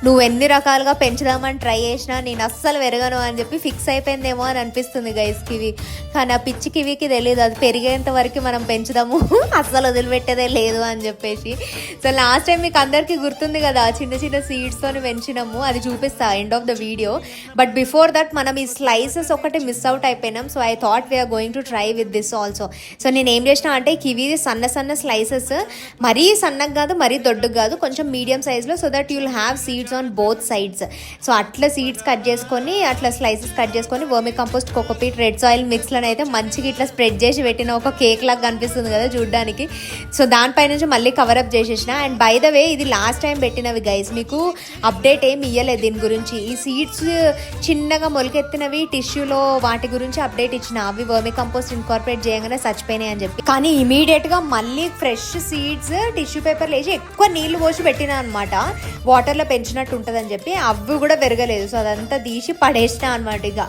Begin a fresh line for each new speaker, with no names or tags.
నువ్వు ఎన్ని రకాలుగా పెంచుదామని ట్రై చేసినా నేను అస్సలు పెరగను అని చెప్పి ఫిక్స్ అయిపోయిందేమో అని అనిపిస్తుంది గైస్ కివి. కానీ ఆ పిచ్చి కివికి తెలియదు అది పెరిగేంత వరకు మనం పెంచుదాము అస్సలు వదిలిపెట్టేదే లేదు అని చెప్పేసి. సో లాస్ట్ టైం మీకు అందరికీ గుర్తుంది కదా, చిన్న చిన్న సీడ్స్తో పెంచినాము, అది చూపిస్తా end of the video. But before that మనం ఈ స్లైసెస్ ఒకటి మిస్ అవుట్ అయిపోయినాం. So I thought we're going to try with this also. So నేను ఏం చేసిన అంటే కివి సన్న సన్న స్లైసెస్, మరీ సన్నగా కాదు మరీ దొడ్డుగా కాదు, కొంచెం మీడియం సైజ్లో, so that you'll have seeds on both sides. So అట్లా సీడ్స్ కట్ చేసుకొని అట్లా స్లైసెస్ కట్ చేసుకొని vermicompost, cocopeat, red soil మిక్స్లను అయితే మంచిగా ఇట్లా స్ప్రెడ్ చేసి పెట్టిన ఒక కేక్ లాగా కనిపిస్తుంది కదా చూడడానికి. సో దానిపై నుంచి మళ్ళీ కవరప్ చేసేసిన. అండ్ బై ద వే ఇది లాస్ట్ టైం పెట్టినవి గైస్, మీకు అప్డేట్ ఏమి ఇవ్వలేదు దీని గురించి. ఈ సీడ్స్ చిన్నగా మొలకెత్తినవి టిష్యూలో వాటి గురించి అప్డేట్ ఇచ్చిన, అవి వర్మి కంపోస్ట్ ఇన్కార్పొరేట్ చేయగానే చచ్చిపోయినాయి అని చెప్పి. కానీ ఇమీడియట్గా మళ్ళీ ఫ్రెష్ సీడ్స్ టిష్యూ పేపర్లు వేసి ఎక్కువ నీళ్లు పోసి పెట్టినా అనమాట, వాటర్లో పెంచినట్టు ఉంటుందని చెప్పి. అవి కూడా పెరగలేదు, సో అదంతా తీసి పడేసిన అనమాట. ఇక